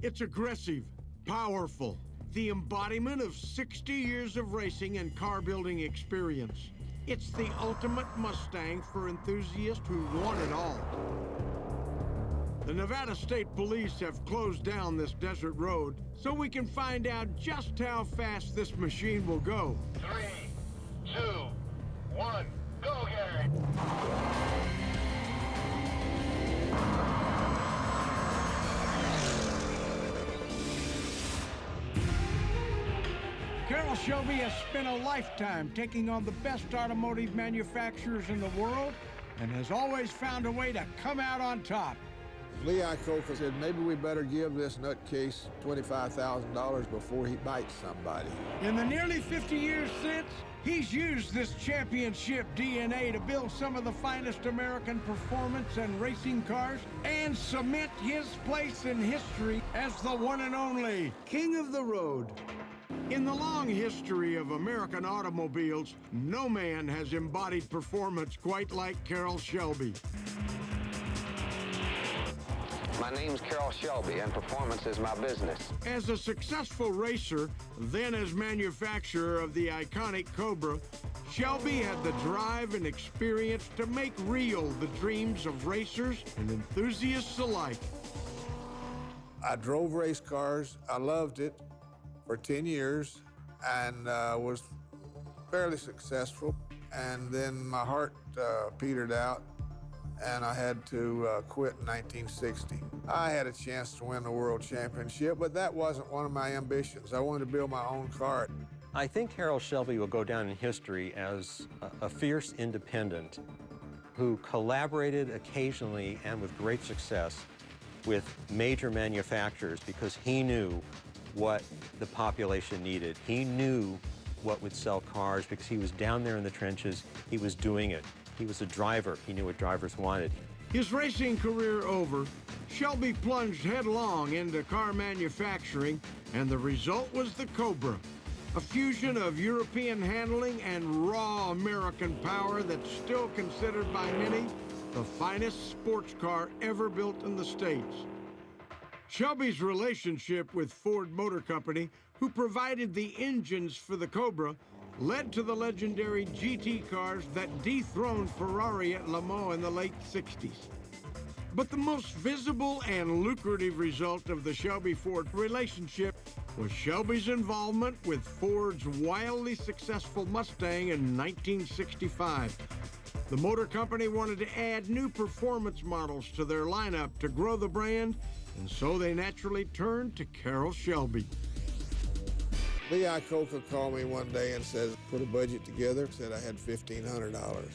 It's aggressive, powerful, the embodiment of 60 years of racing and car building experience. It's the ultimate Mustang for enthusiasts who want it all. The Nevada State Police have closed down this desert road so we can find out just how fast this machine will go. 3, 2, 1, go, Gary! Carroll Shelby has spent a lifetime taking on the best automotive manufacturers in the world and has always found a way to come out on top. Lee Iacocca said, maybe we better give this nutcase $25,000 before he bites somebody. In the nearly 50 years since, he's used this championship DNA to build some of the finest American performance and racing cars and cement his place in history as the one and only King of the Road. In the long history of American automobiles, no man has embodied performance quite like Carroll Shelby. My name's Carroll Shelby, and performance is my business. As a successful racer, then as manufacturer of the iconic Cobra, Shelby had the drive and experience to make real the dreams of racers and enthusiasts alike. I drove race cars. I loved it for 10 years and was fairly successful. And then my heart petered out, and I had to quit in 1960. I had a chance to win the world championship, but that wasn't one of my ambitions. I wanted to build my own car. I think Carroll Shelby will go down in history as a fierce independent who collaborated occasionally and with great success with major manufacturers because he knew what the population needed. He knew what would sell cars because he was down there in the trenches. He was doing it. He was a driver. He knew what drivers wanted. His racing career over, Shelby plunged headlong into car manufacturing, and the result was the Cobra, a fusion of European handling and raw American power that's still considered by many the finest sports car ever built in the States. Shelby's relationship with Ford Motor Company, who provided the engines for the Cobra, led to the legendary GT cars that dethroned Ferrari at Le Mans in the late 60s. But the most visible and lucrative result of the Shelby-Ford relationship was Shelby's involvement with Ford's wildly successful Mustang in 1965. The motor company wanted to add new performance models to their lineup to grow the brand, and so they naturally turned to Carroll Shelby. Lee Iacocca called me one day and said, put a budget together, said I had $1,500.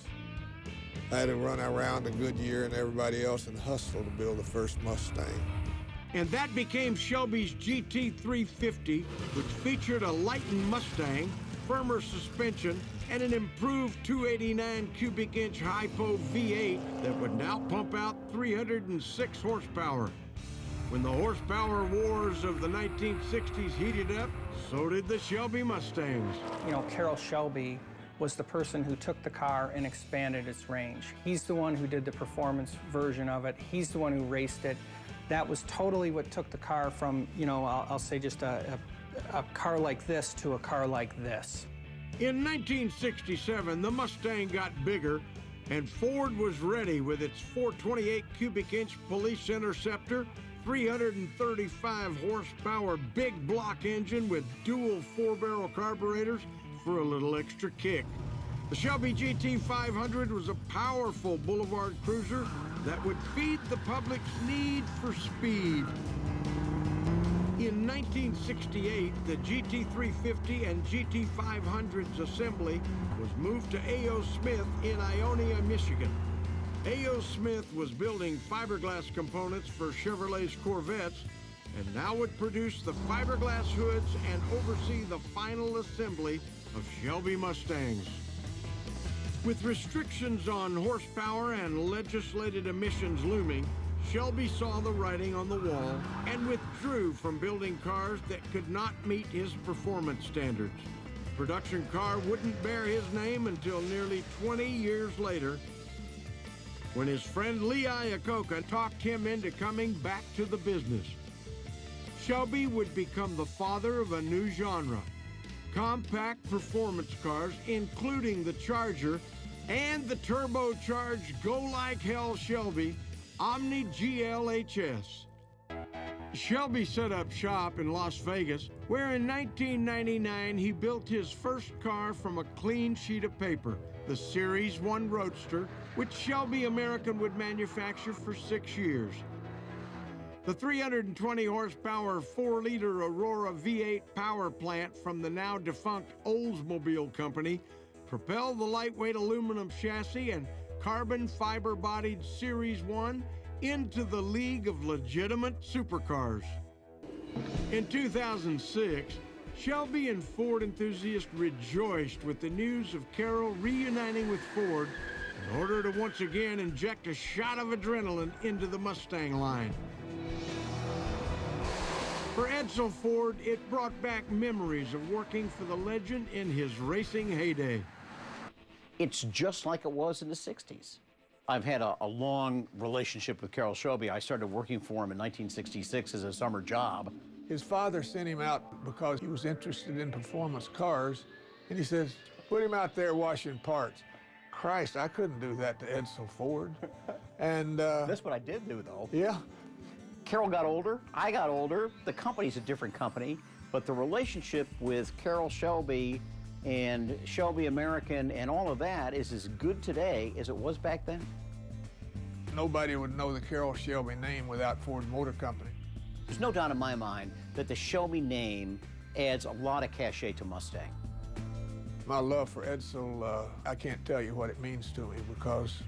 I had to run around to Goodyear and everybody else and hustle to build the first Mustang. And that became Shelby's GT350, which featured a lightened Mustang, firmer suspension, and an improved 289 cubic inch hypo V8 that would now pump out 306 horsepower. When the horsepower wars of the 1960s heated up, so did the Shelby Mustangs. You know, Carroll Shelby was the person who took the car and expanded its range. He's the one who did the performance version of it. He's the one who raced it. That was totally what took the car from, you know, I'll say just a car like this to a car like this. In 1967, the Mustang got bigger, and Ford was ready with its 428 cubic inch Police Interceptor, 335 horsepower big block engine with dual 4-barrel carburetors for a little extra kick. The Shelby GT 500 was a powerful boulevard cruiser that would feed the public's need for speed. In 1968, the GT 350 and GT 500's assembly was moved to A.O. Smith in Ionia, Michigan. A.O. Smith was building fiberglass components for Chevrolet's Corvettes and now would produce the fiberglass hoods and oversee the final assembly of Shelby Mustangs. With restrictions on horsepower and legislated emissions looming, Shelby saw the writing on the wall and withdrew from building cars that could not meet his performance standards. The production car wouldn't bear his name until nearly 20 years later, when his friend Lee Iacocca talked him into coming back to the business. Shelby would become the father of a new genre. Compact performance cars, including the Charger and the turbocharged Go Like Hell Shelby Omni GLHS. Shelby set up shop in Las Vegas, where in 1999 he built his first car from a clean sheet of paper, the Series 1 Roadster, which Shelby American would manufacture for 6 years. The 320 horsepower 4-liter Aurora V8 power plant from the now defunct Oldsmobile Company propelled the lightweight aluminum chassis and carbon fiber bodied Series 1 into the league of legitimate supercars. In 2006, Shelby and Ford enthusiasts rejoiced with the news of Carroll reuniting with Ford in order to once again inject a shot of adrenaline into the Mustang line. For Edsel Ford, it brought back memories of working for the legend in his racing heyday. It's just like it was in the 60s. I've had a long relationship with Carroll Shelby. I started working for him in 1966 as a summer job. His father sent him out because he was interested in performance cars, and he says, put him out there washing parts. Christ, I couldn't do that to Edsel Ford. And That's what I did do, though. yeah. Carroll got older, I got older. The company's a different company, but the relationship with Carroll Shelby and Shelby American and all of that is as good today as it was back then. Nobody would know the Carroll Shelby name without Ford Motor Company. There's no doubt in my mind that the Shelby name adds a lot of cachet to Mustang. My love for Edsel, I can't tell you what it means to me, because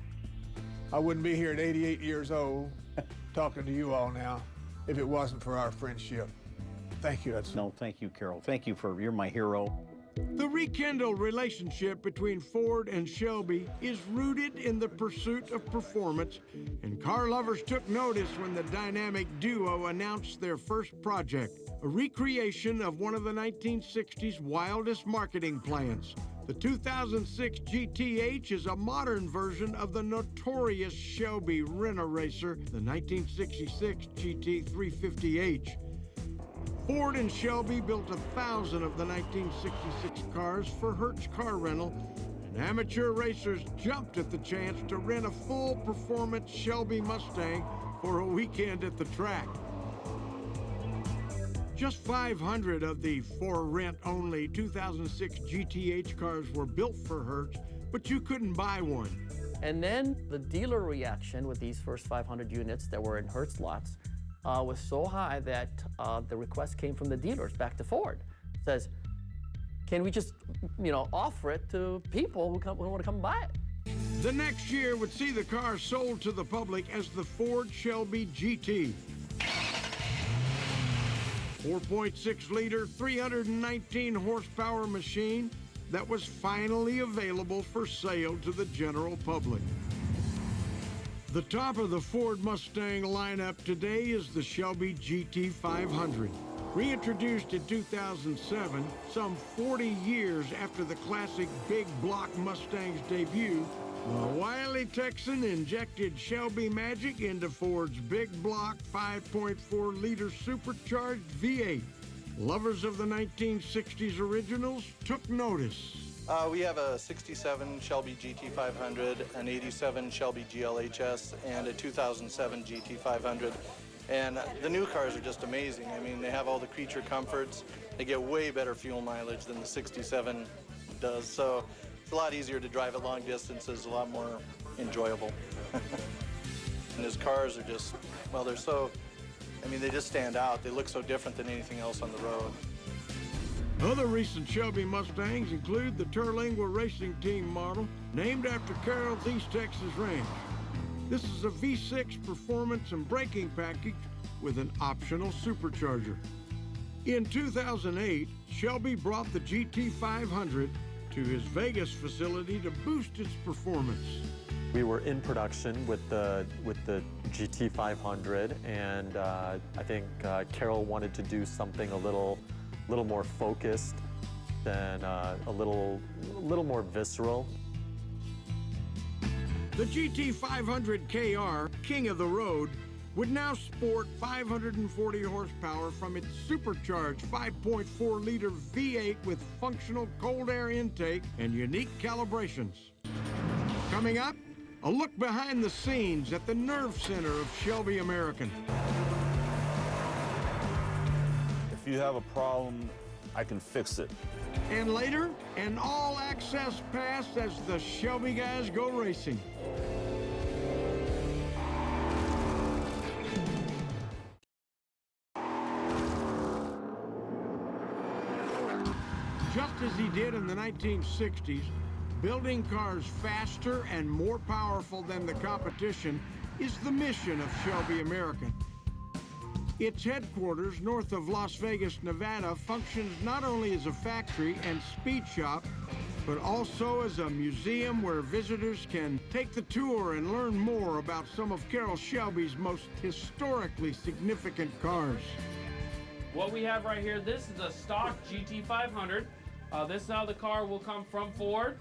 I wouldn't be here at 88 years old talking to you all now if it wasn't for our friendship. Thank you, Edsel. No, thank you, Carroll. Thank you you're my hero. The rekindled relationship between Ford and Shelby is rooted in the pursuit of performance, and car lovers took notice when the dynamic duo announced their first project, a recreation of one of the 1960s wildest marketing plans. The 2006 GTH is a modern version of the notorious Shelby Rent-A-Racer, the 1966 GT350H. Ford and Shelby built 1,000 of the 1966 cars for Hertz Car Rental, and amateur racers jumped at the chance to rent a full performance Shelby Mustang for a weekend at the track. Just 500 of the for-rent-only 2006 GTH cars were built for Hertz, but you couldn't buy one. And then the dealer reaction with these first 500 units that were in Hertz lots was so high that the request came from the dealers back to Ford. Says, can we just, offer it to people who want to come buy it? The next year would see the car sold to the public as the Ford Shelby GT. 4.6-liter, 319 horsepower machine that was finally available for sale to the general public. The top of the Ford Mustang lineup today is the Shelby GT 500. Reintroduced in 2007, some 40 years after the classic big block Mustang's debut, the wily Texan injected Shelby magic into Ford's big block 5.4-liter supercharged V8. Lovers of the 1960s originals took notice. We have a 67 Shelby GT 500, an 87 Shelby GLHS, and a 2007 GT 500. And the new cars are just amazing. I mean, they have all the creature comforts. They get way better fuel mileage than the 67 does. So it's a lot easier to drive at long distances, a lot more enjoyable. And his cars are just, well, they're so, they just stand out. They look so different than anything else on the road. Other recent Shelby Mustangs include the Terlingua Racing Team model, named after Carroll's East Texas ranch. This is a V6 performance and braking package with an optional supercharger. In 2008, Shelby brought the GT 500 to his Vegas facility to boost its performance. We were in production with the GT 500, and I think Carroll wanted to do something a little more focused and a little more visceral. The GT 500 KR, king of the road, would now sport 540 horsepower from its supercharged 5.4-liter V8 with functional cold air intake and unique calibrations. Coming up, a look behind the scenes at the nerve center of Shelby American. If you have a problem, I can fix it. And later, an all-access pass as the Shelby guys go racing. Just as he did in the 1960s, building cars faster and more powerful than the competition is the mission of Shelby American. Its headquarters north of Las Vegas, Nevada, functions not only as a factory and speed shop, but also as a museum where visitors can take the tour and learn more about some of Carroll Shelby's most historically significant cars. What we have right here, this is a stock GT500. This is how the car will come from Ford.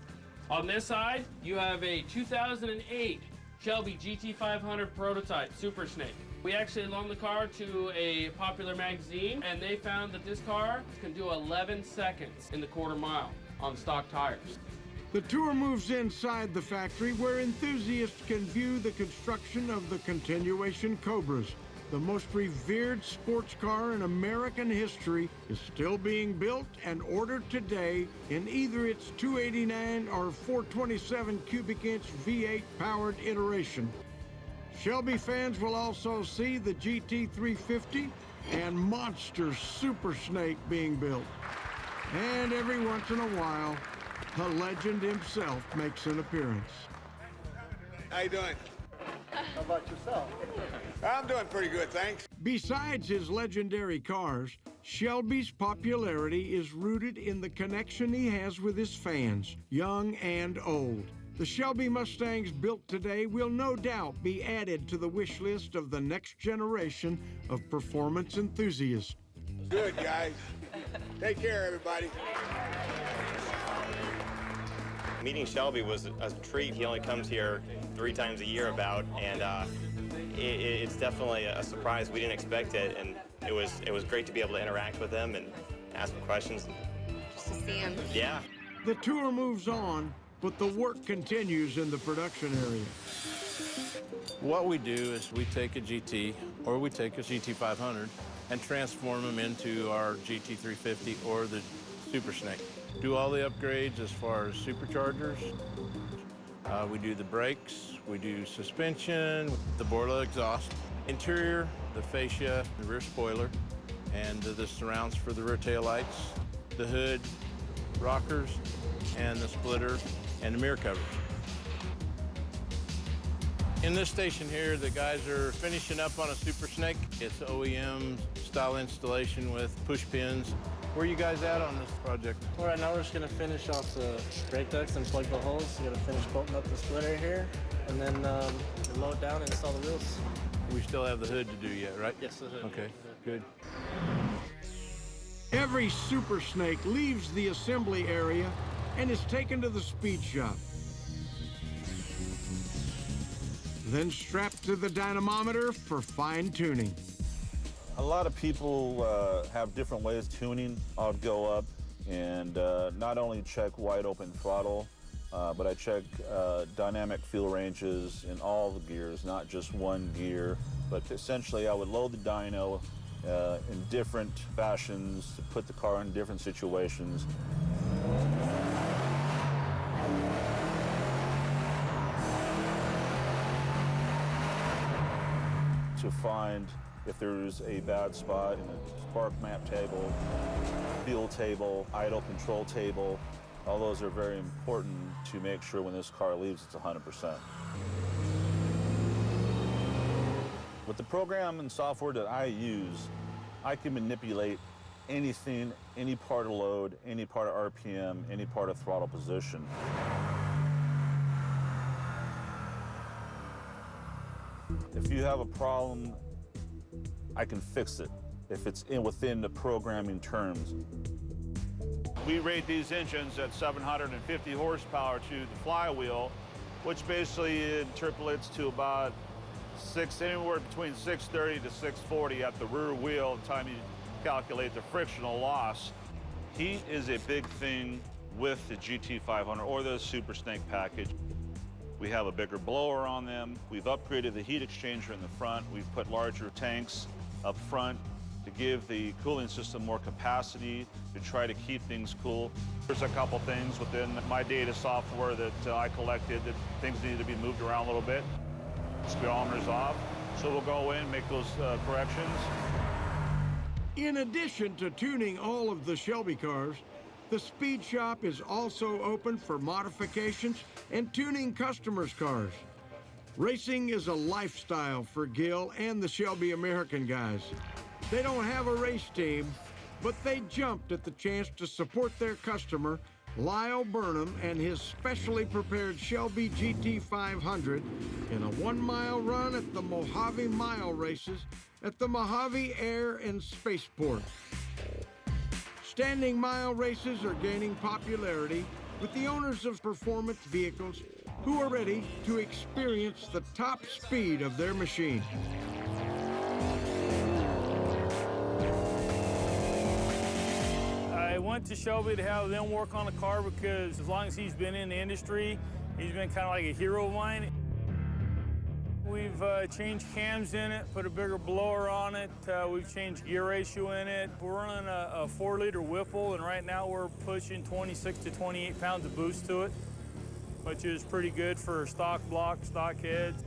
On this side, you have a 2008 Shelby GT500 prototype, Super Snake. We actually loaned the car to a popular magazine, and they found that this car can do 11 seconds in the quarter mile on stock tires. The tour moves inside the factory where enthusiasts can view the construction of the continuation Cobras. The most revered sports car in American history is still being built and ordered today in either its 289 or 427 cubic inch V8 powered iteration. Shelby fans will also see the GT350 and monster Super Snake being built. And every once in a while, the legend himself makes an appearance. How you doing? How about yourself? I'm doing pretty good, thanks. Besides his legendary cars, Shelby's popularity is rooted in the connection he has with his fans, young and old. The Shelby Mustangs built today will no doubt be added to the wish list of the next generation of performance enthusiasts. Good, guys. Take care, everybody. Meeting Shelby was a treat. He only comes here 3 times a year about, and it's definitely a surprise. We didn't expect it, and it was great to be able to interact with him and ask him questions. Just to see him. Yeah. The tour moves on, but the work continues in the production area. What we do is we take a GT or we take a GT500 and transform them into our GT350 or the Super Snake. Do all the upgrades as far as superchargers. We do the brakes, we do suspension, the Borla exhaust, interior, the fascia, the rear spoiler, and the surrounds for the rear tail lights, the hood, rockers, and the splitter, and the mirror covers. In this station here, the guys are finishing up on a Super Snake. It's OEM style installation with push pins. Where are you guys at on this project? Well, right now we're just gonna finish off the brake ducts and plug the holes. We're gonna finish bolting up the splitter here, and then load down and install the wheels. We still have the hood to do yet, right? Yes, the hood. Okay, good. Every Super Snake leaves the assembly area and is taken to the speed shop. Then strapped to the dynamometer for fine tuning. A lot of people have different ways of tuning. I'll go up and not only check wide open throttle, but I check dynamic fuel ranges in all the gears, not just one gear. But essentially, I would load the dyno in different fashions to put the car in different situations. To find if there's a bad spot in the spark map table, fuel table, idle control table. All those are very important to make sure when this car leaves, it's 100%. With the program and software that I use, I can manipulate anything, any part of load, any part of RPM, any part of throttle position. If you have a problem, I can fix it if it's within the programming terms. We rate these engines at 750 horsepower to the flywheel, which basically interpolates to about anywhere between 630 to 640 at the rear wheel, the time you calculate the frictional loss. Heat is a big thing with the GT500 or the Super Snake package. We have a bigger blower on them. We've upgraded the heat exchanger in the front. We've put larger tanks up front to give the cooling system more capacity to try to keep things cool. There's a couple things within my data software that I collected that things need to be moved around a little bit. Speedometer's off, so we'll go in and make those corrections. In addition to tuning all of the Shelby cars, the Speed Shop is also open for modifications and tuning customers' cars. Racing is a lifestyle for Gil and the Shelby American guys. They don't have a race team, but they jumped at the chance to support their customer, Lyle Burnham, and his specially prepared Shelby GT500 in a 1-mile run at the Mojave Mile Races at the Mojave Air and Spaceport. Standing mile races are gaining popularity with the owners of performance vehicles who are ready to experience the top speed of their machine. I went to Shelby to have them work on the car because as long as he's been in the industry, he's been kind of like a hero of mine. We've changed cams in it, put a bigger blower on it. We've changed gear ratio in it. We're running a 4-liter Whipple, and right now we're pushing 26 to 28 pounds of boost to it, which is pretty good for stock blocks, stock heads.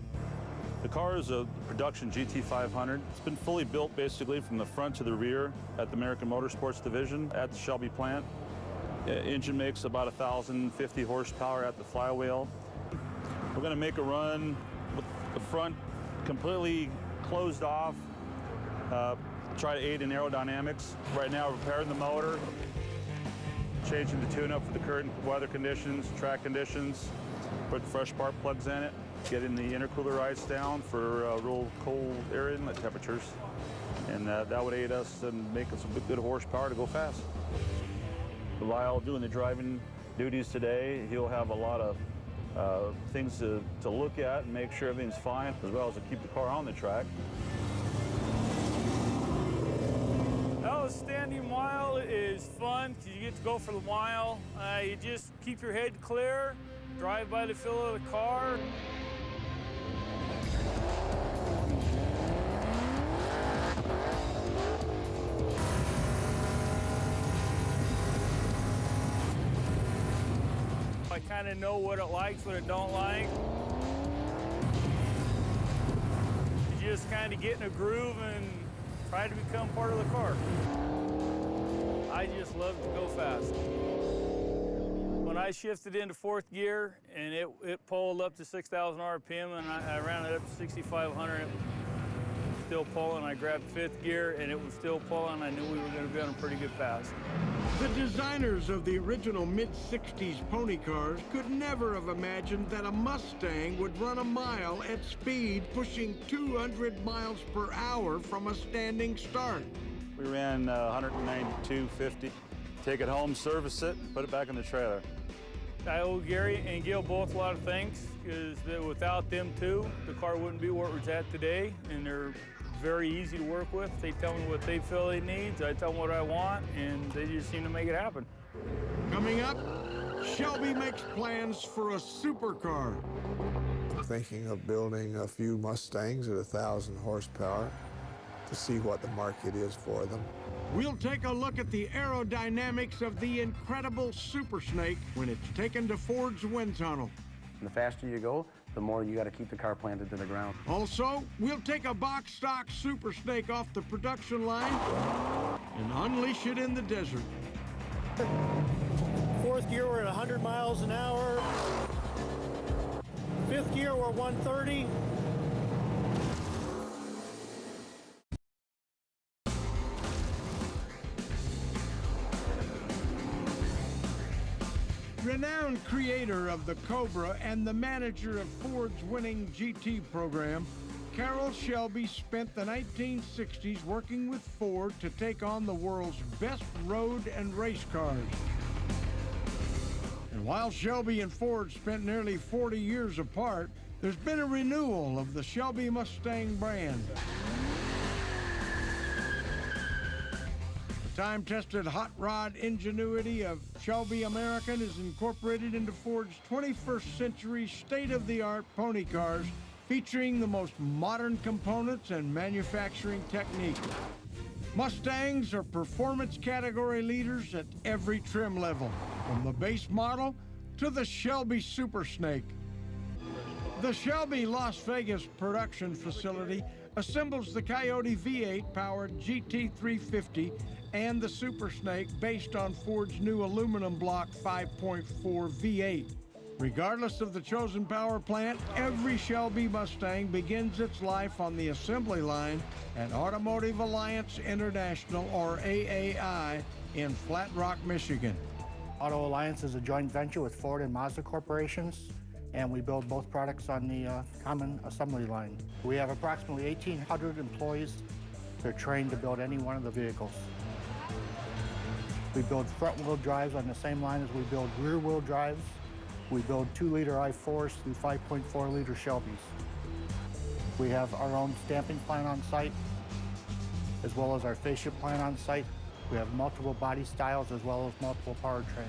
The car is a production GT500. It's been fully built basically from the front to the rear at the American Motorsports division at the Shelby plant. Engine makes about 1,050 horsepower at the flywheel. We're going to make a run with the front completely closed off, try to aid in aerodynamics. Right now, we're repairing the motor, changing the tune-up for the current weather conditions, track conditions, put fresh spark plugs in it, getting the intercooler ice down for real cold air inlet temperatures. And that would aid us in making some good horsepower to go fast. Lyle doing the driving duties today, he'll have a lot of things to look at and make sure everything's fine, as well as to keep the car on the track. Oh, standing mile is fun because you get to go for the mile. You just keep your head clear, drive by the feel of the car. I kind of know what it likes, what it don't like. You just kind of get in a groove and try to become part of the car. I just love to go fast. When I shifted into 4th gear and it pulled up to 6,000 RPM and I ran it up to 6,500, it was still pulling. I grabbed 5th gear and it was still pulling. I knew we were going to be on a pretty good pass. The designers of the original mid-60s pony cars could never have imagined that a Mustang would run a mile at speed pushing 200 miles per hour from a standing start. We ran 192.50. Take it home, service it, put it back in the trailer. I owe Gary and Gil both a lot of thanks because without them too, the car wouldn't be where it's at today, and they're very easy to work with. They tell me what they feel they need, I tell them what I want, and they just seem to make it happen. Coming up, Shelby makes plans for a supercar. Thinking of building a few Mustangs at 1,000 horsepower to see what the market is for them. We'll take a look at the aerodynamics of the incredible Super Snake when it's taken to Ford's wind tunnel. The faster you go, the more you got to keep the car planted to the ground. Also, we'll take a box stock Super Snake off the production line and unleash it in the desert. 4th gear, we're at 100 miles an hour. 5th gear, we're 130. Renowned creator of the Cobra and the manager of Ford's winning GT program, Carroll Shelby spent the 1960s working with Ford to take on the world's best road and race cars. And while Shelby and Ford spent nearly 40 years apart, there's been a renewal of the Shelby Mustang brand. The time-tested hot rod ingenuity of Shelby American is incorporated into Ford's 21st century state-of-the-art pony cars, featuring the most modern components and manufacturing technique. Mustangs are performance category leaders at every trim level, from the base model to the Shelby Super Snake. The Shelby Las Vegas production facility assembles the Coyote V8-powered GT350 and the Super Snake based on Ford's new aluminum block 5.4 V8. Regardless of the chosen power plant, every Shelby Mustang begins its life on the assembly line at Automotive Alliance International, or AAI, in Flat Rock, Michigan. Auto Alliance is a joint venture with Ford and Mazda corporations, and we build both products on the common assembly line. We have approximately 1,800 employees. They're trained to build any one of the vehicles. We build front-wheel drives on the same line as we build rear-wheel drives. We build 2-liter I4s through 5.4-liter Shelbys. We have our own stamping plant on site, as well as our fascia plant on site. We have multiple body styles as well as multiple powertrains.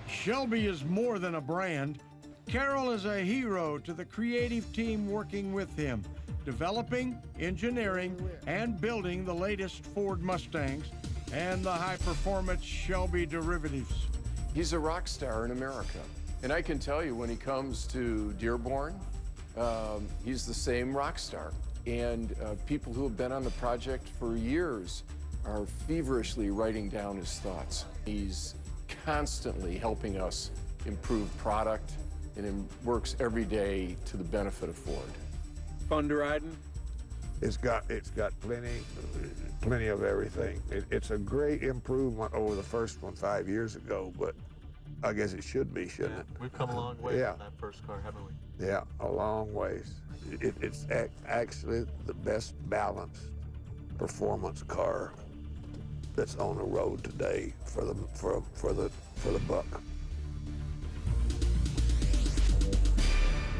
Shelby is more than a brand. Carroll is a hero to the creative team working with him, developing, engineering, and building the latest Ford Mustangs and the high-performance Shelby derivatives. He's a rock star in America. And I can tell you, when he comes to Dearborn, he's the same rock star. And people who have been on the project for years are feverishly writing down his thoughts. He's constantly helping us improve product, and it works every day to the benefit of Ford. Fun to riding? It's got plenty of everything. It's a great improvement over the first one 5 years ago, but I guess it should be, shouldn't it? We've come a long way from that first car, haven't we? Yeah, a long ways. It's actually the best balanced performance car that's on the road today for the buck.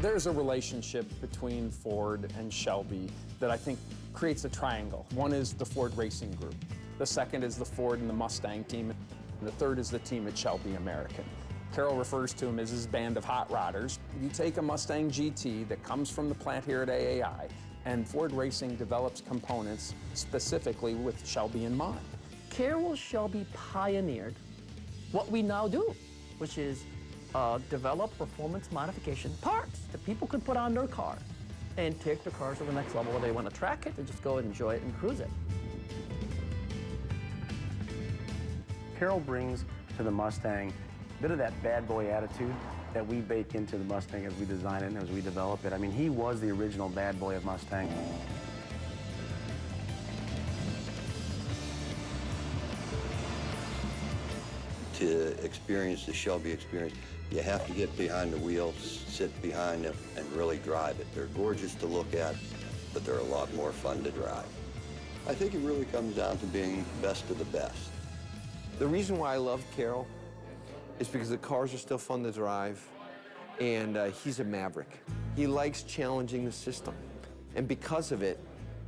There's a relationship between Ford and Shelby that I think creates a triangle. One is the Ford Racing Group. The second is the Ford and the Mustang team. And the third is the team at Shelby American. Carroll refers to him as his band of hot rodders. You take a Mustang GT that comes from the plant here at AAI, and Ford Racing develops components specifically with Shelby in mind. Carroll Shelby pioneered what we now do, which is develop performance modification parts that people can put on their car and take their cars to the next level, whether they want to track it or just go and enjoy it and cruise it. Carroll brings to the Mustang a bit of that bad boy attitude that we bake into the Mustang as we design it and as we develop it. I mean, he was the original bad boy of Mustang. To experience the Shelby experience, you have to get behind the wheel, sit behind it, and really drive it. They're gorgeous to look at, but they're a lot more fun to drive. I think it really comes down to being best of the best. The reason why I love Carroll is because the cars are still fun to drive, and he's a maverick. He likes challenging the system, and because of it,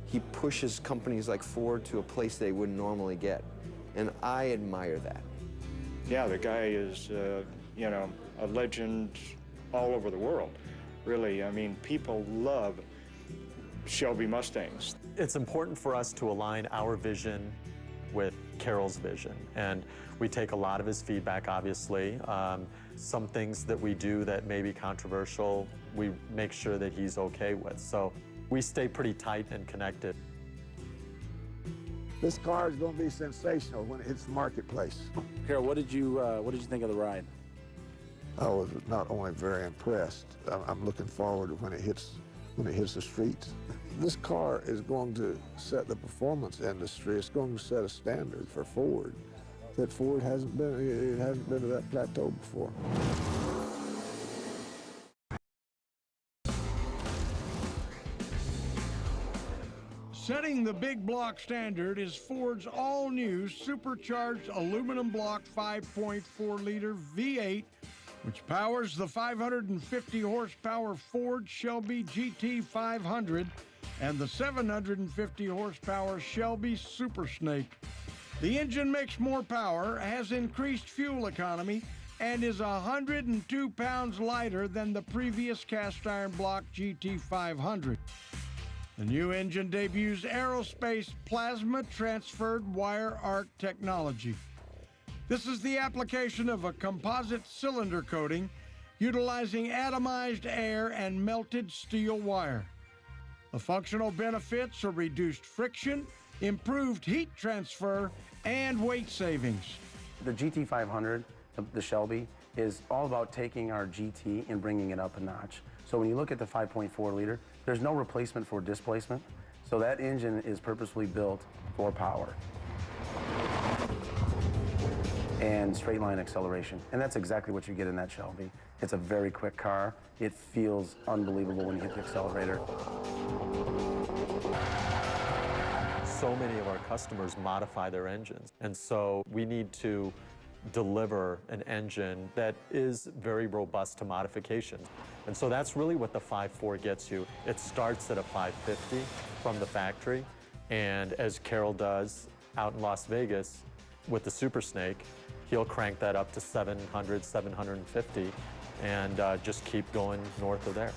he pushes companies like Ford to a place they wouldn't normally get, and I admire that. Yeah, the guy is, you know, a legend all over the world, really. I mean, people love Shelby Mustangs. It's important for us to align our vision with Carroll's vision, and we take a lot of his feedback, obviously. Some things that we do that may be controversial, we make sure that he's okay with. So we stay pretty tight and connected. This car is going to be sensational when it hits the marketplace. Carroll, what did you think of the ride? I was not only very impressed, I'm looking forward to when it hits the streets. This car is going to set the performance industry. It's going to set a standard for Ford that Ford hasn't been to that plateau before. Setting the big block standard is Ford's all-new supercharged aluminum block 5.4-liter V8 which powers the 550 horsepower Ford Shelby GT 500 and the 750 horsepower Shelby Super Snake. The engine makes more power, has increased fuel economy, and is 102 pounds lighter than the previous cast iron block GT 500. The new engine debuts aerospace plasma transferred wire arc technology. This is the application of a composite cylinder coating utilizing atomized air and melted steel wire. The functional benefits are reduced friction, improved heat transfer, and weight savings. The GT 500, the Shelby, is all about taking our GT and bringing it up a notch. So when you look at the 5.4 liter, there's no replacement for displacement. So that engine is purposefully built for power and straight line acceleration. And that's exactly what you get in that Shelby. It's a very quick car. It feels unbelievable when you hit the accelerator. So many of our customers modify their engines, and so we need to deliver an engine that is very robust to modifications. And so that's really what the 5.4 gets you. It starts at a 550 from the factory, and as Carroll does out in Las Vegas with the Super Snake, he'll crank that up to 700, 750, and just keep going north of there.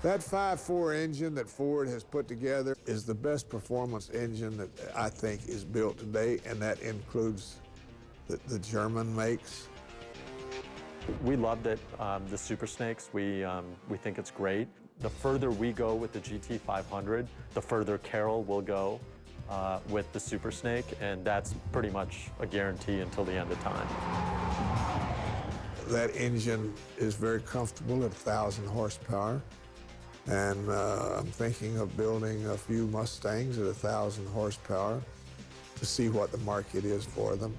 That 5.4 engine that Ford has put together is the best performance engine that I think is built today, and that includes the German makes. We loved it, the Super Snakes. We think it's great. The further we go with the GT 500, the further Carroll will go with the Super Snake, and that's pretty much a guarantee until the end of time. That engine is very comfortable at 1,000 horsepower. And I'm thinking of building a few Mustangs at 1,000 horsepower to see what the market is for them.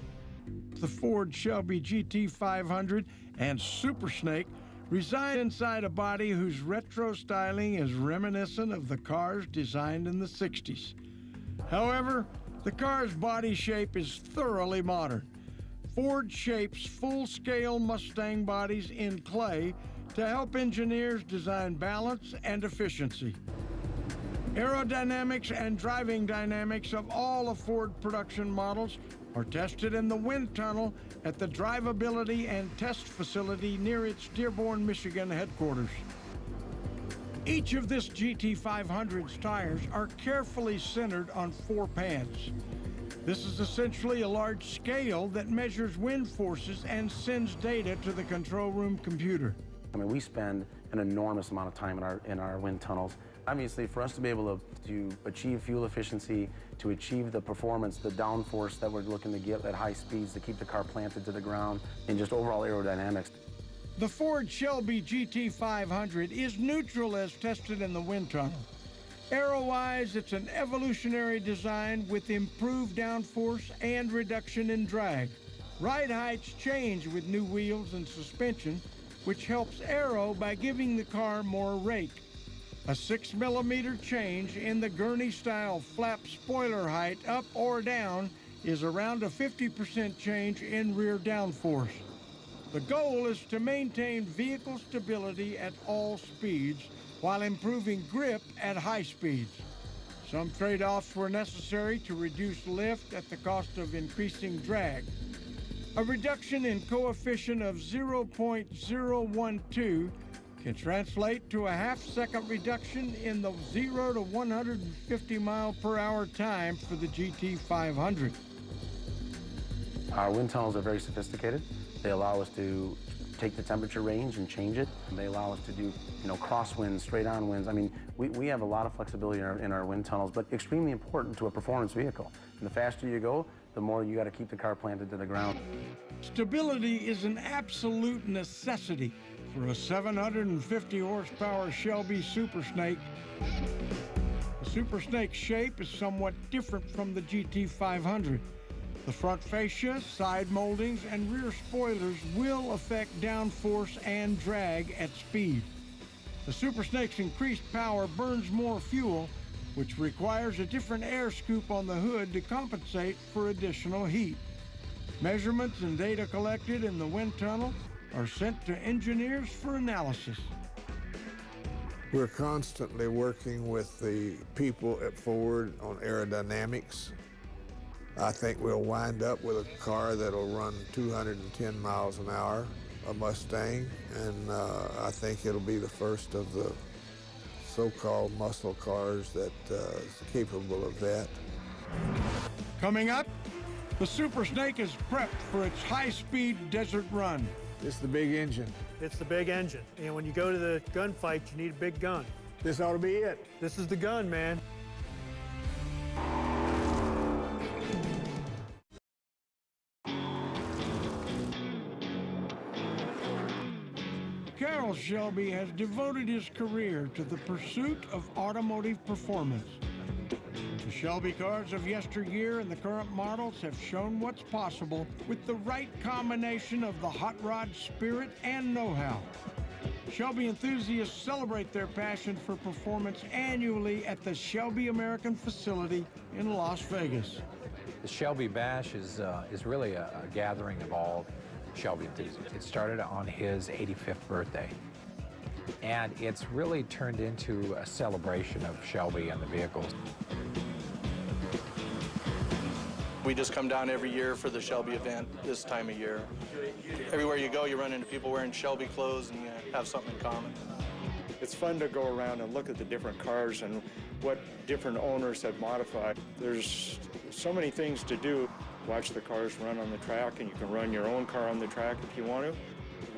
The Ford Shelby GT 500 and Super Snake reside inside a body whose retro styling is reminiscent of the cars designed in the 60s. However, the car's body shape is thoroughly modern. Ford shapes full-scale Mustang bodies in clay to help engineers design balance and efficiency. Aerodynamics and driving dynamics of all of Ford production models are tested in the wind tunnel at the drivability and test facility near its Dearborn, Michigan headquarters. Each of this GT 500's tires are carefully centered on 4 pads. This is essentially a large scale that measures wind forces and sends data to the control room computer. I mean, we spend an enormous amount of time in our wind tunnels. Obviously, for us to be able to achieve fuel efficiency, to achieve the performance, the downforce that we're looking to get at high speeds to keep the car planted to the ground, and just overall aerodynamics. The Ford Shelby GT 500 is neutral as tested in the wind tunnel. Aero-wise, it's an evolutionary design with improved downforce and reduction in drag. Ride heights change with new wheels and suspension, which helps aero by giving the car more rake. A 6mm change in the gurney-style flap spoiler height up or down is around a 50% change in rear downforce. The goal is to maintain vehicle stability at all speeds while improving grip at high speeds. Some trade-offs were necessary to reduce lift at the cost of increasing drag. A reduction in coefficient of 0.012 can translate to a half-second reduction in the 0 to 150 mile per hour time for the GT 500. Our wind tunnels are very sophisticated. They allow us to take the temperature range and change it. They allow us to do, crosswinds, straight-on winds. I mean, we have a lot of flexibility in our wind tunnels, but extremely important to a performance vehicle. And the faster you go, the more you got to keep the car planted to the ground. Stability is an absolute necessity for a 750 horsepower Shelby Super Snake. The Super Snake's shape is somewhat different from the GT 500. The front fascia, side moldings, and rear spoilers will affect downforce and drag at speed. The Super Snake's increased power burns more fuel, which requires a different air scoop on the hood to compensate for additional heat. Measurements and data collected in the wind tunnel are sent to engineers for analysis. We're constantly working with the people at Ford on aerodynamics. I think we'll wind up with a car that'll run 210 miles an hour, a Mustang, and I think it'll be the first of the so-called muscle cars that is capable of that. Coming up, the Super Snake is prepped for its high-speed desert run. It's the big engine. It's the big engine. And when you go to the gunfight, you need a big gun. This ought to be it. This is the gun, man. Carroll Shelby has devoted his career to the pursuit of automotive performance. The Shelby cars of yesteryear and the current models have shown what's possible with the right combination of the hot rod spirit and know-how. Shelby enthusiasts celebrate their passion for performance annually at the Shelby American facility in Las Vegas. The Shelby Bash is really a gathering of all Shelby enthusiasts. It started on his 85th birthday, and it's really turned into a celebration of Shelby and the vehicles. We just come down every year for the Shelby event this time of year. Everywhere you go, you run into people wearing Shelby clothes and you have something in common. It's fun to go around and look at the different cars and what different owners have modified. There's so many things to do. Watch the cars run on the track, and you can run your own car on the track if you want to.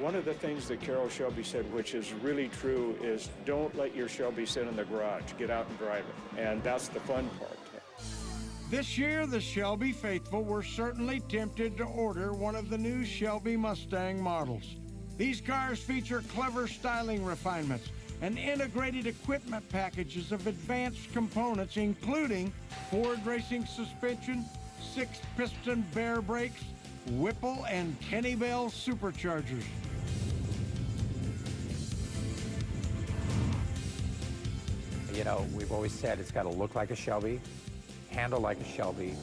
One of the things that Carroll Shelby said, which is really true, is don't let your Shelby sit in the garage. Get out and drive it. And that's the fun part. This year, the Shelby faithful were certainly tempted to order one of the new Shelby Mustang models. These cars feature clever styling refinements and integrated equipment packages of advanced components, including Ford racing suspension, 6-piston Bear brakes, Whipple and Kenny Bell superchargers. You know, we've always said it's got to look like a Shelby, handle like a Shelby,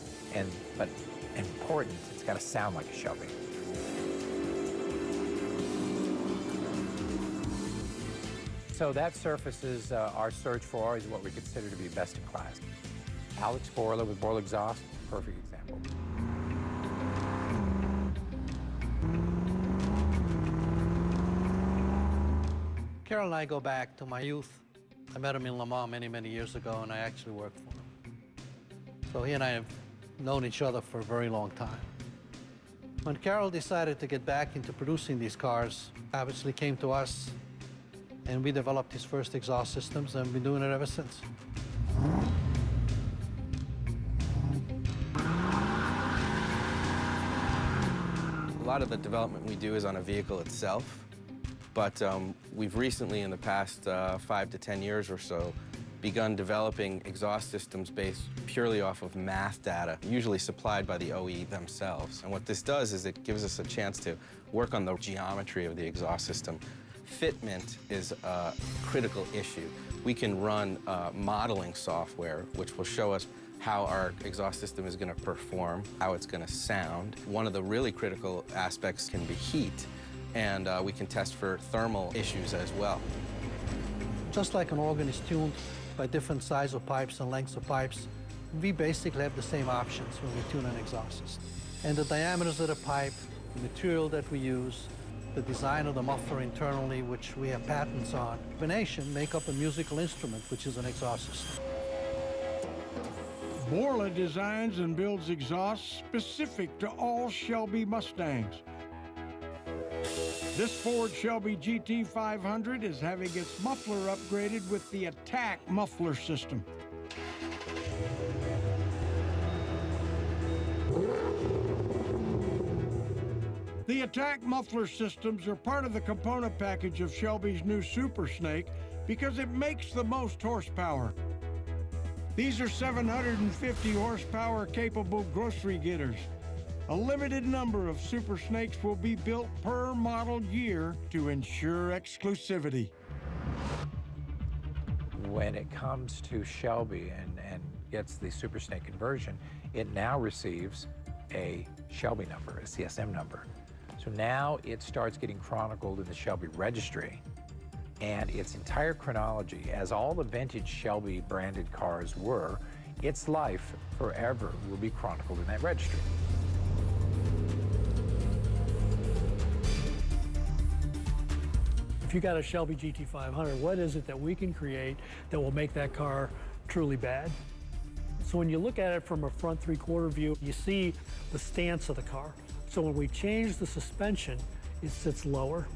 but important, it's got to sound like a Shelby. So that surfaces our search for is what we consider to be best in class. Alex Borla with Borla exhaust, perfect example. Carroll and I go back to my youth. I met him in Le Mans many, many years ago, and I actually worked for him. So he and I have known each other for a very long time. When Carroll decided to get back into producing these cars, obviously came to us, and we developed his first exhaust systems, and we've been doing it ever since. A lot of the development we do is on a vehicle itself, but we've recently, in the past 5 to 10 years or so, begun developing exhaust systems based purely off of math data, usually supplied by the OE themselves. And what this does is it gives us a chance to work on the geometry of the exhaust system. Fitment is a critical issue. We can run modeling software, which will show us how our exhaust system is going to perform, how it's going to sound. One of the really critical aspects can be heat, and we can test for thermal issues as well. Just like an organ is tuned by different size of pipes and lengths of pipes, we basically have the same options when we tune an exhaust system. And the diameters of the pipe, the material that we use, the design of the muffler internally, which we have patents on, combination make up a musical instrument, which is an exhaust system. Borla designs and builds exhausts specific to all Shelby Mustangs. This Ford Shelby GT 500 is having its muffler upgraded with the Attack muffler system. The Attack muffler systems are part of the component package of Shelby's new Super Snake because it makes the most horsepower. These are 750 horsepower capable grocery getters. A limited number of Super Snakes will be built per model year to ensure exclusivity. When it comes to Shelby and gets the Super Snake conversion, it now receives a Shelby number, a CSM number. So now it starts getting chronicled in the Shelby registry, and its entire chronology, as all the vintage Shelby branded cars were, its life forever will be chronicled in that registry. If you got a Shelby GT500, what is it that we can create that will make that car truly bad? So when you look at it from a front three-quarter view, you see the stance of the car. So when we change the suspension, it sits lower.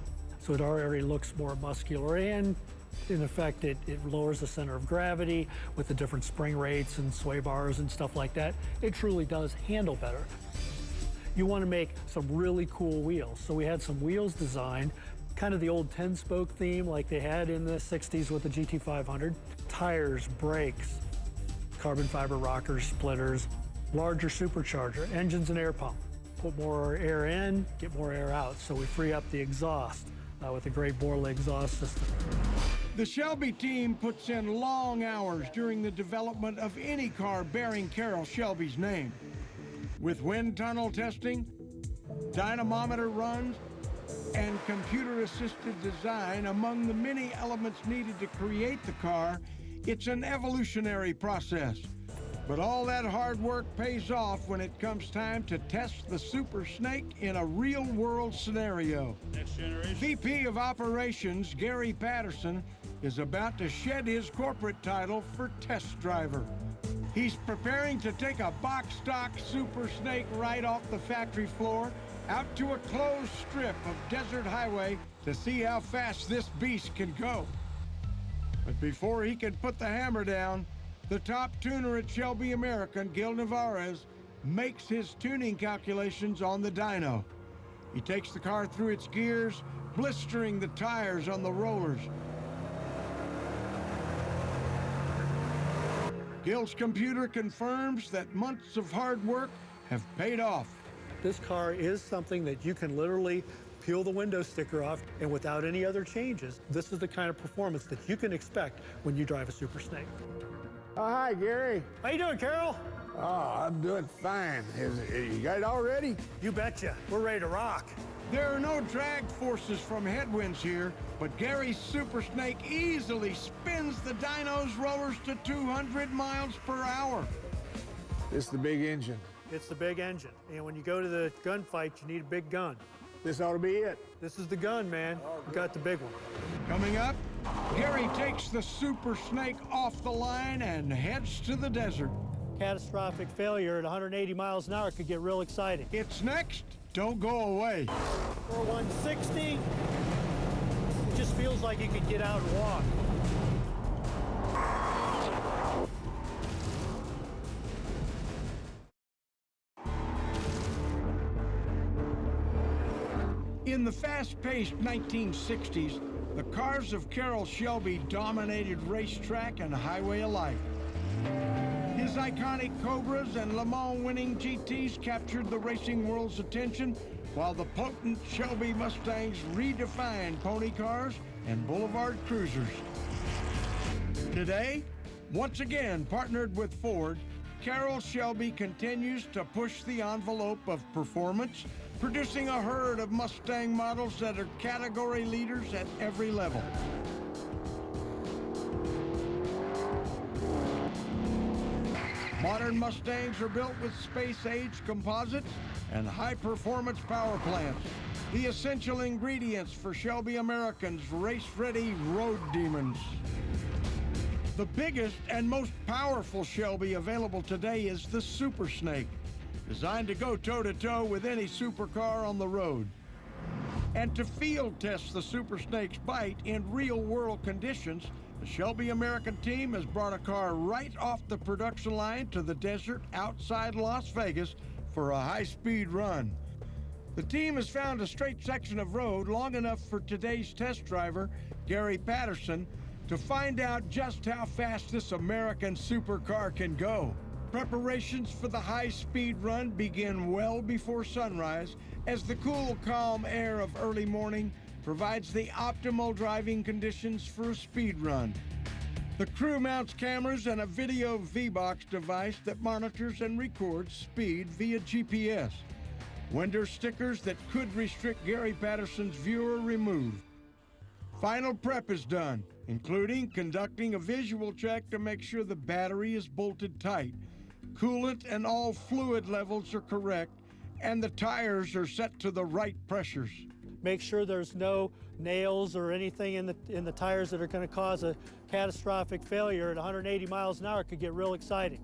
So it already looks more muscular, and in effect, it lowers the center of gravity with the different spring rates and sway bars and stuff like that. It truly does handle better. You want to make some really cool wheels. So we had some wheels designed, kind of the old 10-spoke theme like they had in the 60s with the GT500. Tires, brakes, carbon fiber rockers, splitters, larger supercharger, engines and air pump. Put more air in, get more air out, so we free up the exhaust with a great Borla exhaust system. The Shelby team puts in long hours during the development of any car bearing Carroll Shelby's name. With wind tunnel testing, dynamometer runs, and computer-assisted design among the many elements needed to create the car, it's an evolutionary process. But all that hard work pays off when it comes time to test the Super Snake in a real-world scenario. Next generation. VP of Operations Gary Patterson is about to shed his corporate title for test driver. He's preparing to take a box-stock Super Snake right off the factory floor out to a closed strip of desert highway to see how fast this beast can go. But before he can put the hammer down, the top tuner at Shelby American, Gil Navarez, makes his tuning calculations on the dyno. He takes the car through its gears, blistering the tires on the rollers. Gil's computer confirms that months of hard work have paid off. This car is something that you can literally peel the window sticker off, and without any other changes, this is the kind of performance that you can expect when you drive a Super Snake. Oh, hi, Gary. How you doing, Carroll? Oh, I'm doing fine. You got it all ready? You betcha. We're ready to rock. There are no drag forces from headwinds here, but Gary's Super Snake easily spins the dyno's rollers to 200 miles per hour. This is the big engine. It's the big engine. And when you go to the gunfight, you need a big gun. This ought to be it. This is the gun, man. We got the big one. Coming up, Gary takes the Super Snake off the line and heads to the desert. Catastrophic failure at 180 miles an hour could get real exciting. It's next. Don't go away. For 160, it just feels like you could get out and walk. In the fast-paced 1960s, the cars of Carroll Shelby dominated racetrack and highway alike. His iconic Cobras and Le Mans winning GTs captured the racing world's attention, while the potent Shelby Mustangs redefined pony cars and boulevard cruisers. Today, once again partnered with Ford, Carroll Shelby continues to push the envelope of performance, producing a herd of Mustang models that are category leaders at every level. Modern Mustangs are built with space-age composites and high-performance power plants, the essential ingredients for Shelby American's race-ready road demons. The biggest and most powerful Shelby available today is the Super Snake, designed to go toe-to-toe with any supercar on the road. And to field test the Super Snake's bite in real-world conditions, the Shelby American team has brought a car right off the production line to the desert outside Las Vegas for a high-speed run. The team has found a straight section of road long enough for today's test driver, Gary Patterson, to find out just how fast this American supercar can go. Preparations for the high-speed run begin well before sunrise, as the cool, calm air of early morning provides the optimal driving conditions for a speed run. The crew mounts cameras and a video V-Box device that monitors and records speed via GPS. Window stickers that could restrict Gary Patterson's view are removed. Final prep is done, including conducting a visual check to make sure the battery is bolted tight, coolant and all fluid levels are correct, and the tires are set to the right pressures. Make sure there's no nails or anything in the tires that are going to cause a catastrophic failure at 180 miles an hour. It could get real exciting.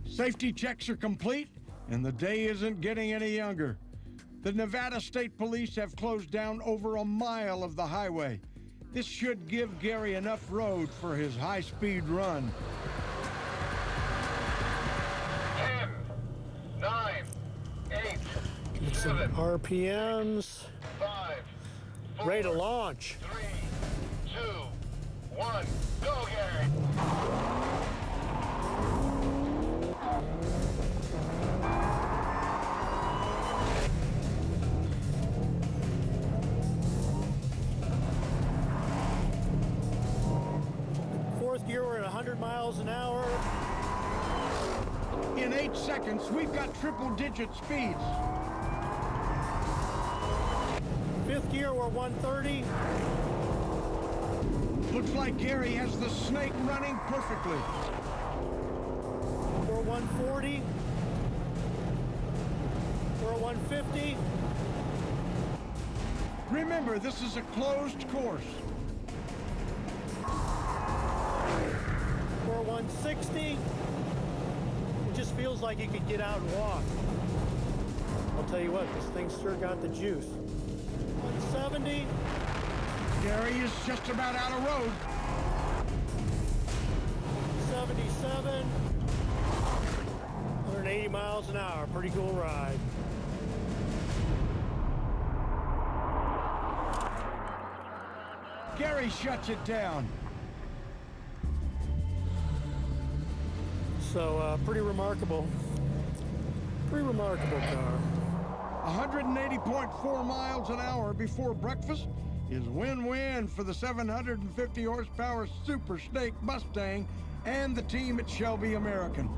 Safety checks are complete, and the day isn't getting any younger. The Nevada State Police have closed down over a mile of the highway. This should give Gary enough road for his high-speed run. 10, 9, 8, Get some 7, RPMs. 5, 4, Ready to launch. 3, 2, 1, go, Gary! Fourth gear, we're at 100 miles an hour. In 8 seconds, we've got triple-digit speeds. Fifth gear, we're 130. Looks like Gary has the snake running perfectly. We're 140. We're 150. Remember, this is a closed course. We're 160. It just feels like you could get out and walk. I'll tell you what, this thing's sure got the juice. 170. Gary is just about out of road. 77. 180 miles an hour. Pretty cool ride. Gary shuts it down. So pretty remarkable car. 180.4 miles an hour before breakfast is win-win for the 750 horsepower Super Snake Mustang and the team at Shelby American.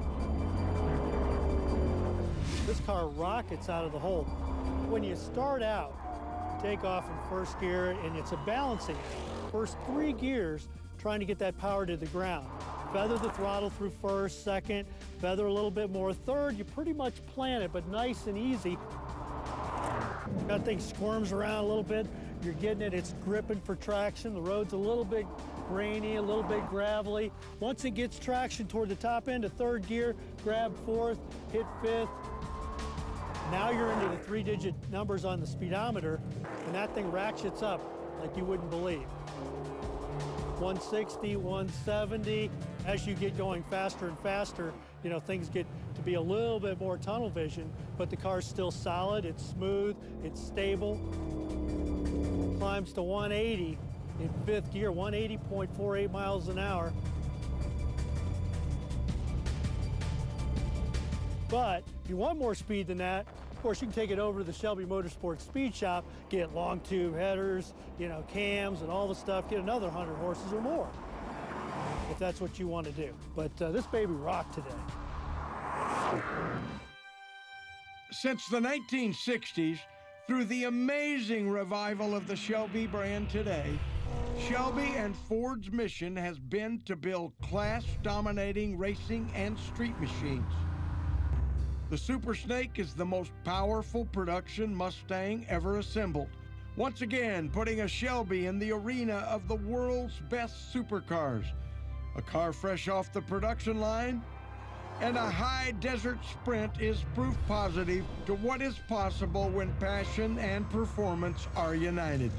This car rockets out of the hole. When you start out, take off in first gear, and it's a balancing act. First 3 gears, trying to get that power to the ground. Feather the throttle through first, second, feather a little bit more. Third, you pretty much plan it, but nice and easy. That thing squirms around a little bit. You're getting it, it's gripping for traction. The road's a little bit grainy, a little bit gravelly. Once it gets traction toward the top end of third gear, grab fourth, hit fifth. Now you're into the 3-digit numbers on the speedometer, and that thing ratchets up like you wouldn't believe. 160, 170. As you get going faster and faster, you know, things get to be a little bit more tunnel vision, but the car's still solid, it's smooth, it's stable. Climbs to 180 in 5th gear, 180.48 miles an hour. But if you want more speed than that, of course, you can take it over to the Shelby Motorsports Speed Shop, get long tube headers, you know, cams and all the stuff, get another 100 horses or more, if that's what you want to do. But this baby rocked today. Since the 1960s, through the amazing revival of the Shelby brand today, Shelby and Ford's mission has been to build class-dominating racing and street machines. The Super Snake is the most powerful production Mustang ever assembled, once again putting a Shelby in the arena of the world's best supercars. A car fresh off the production line, and a high desert sprint is proof positive to what is possible when passion and performance are united.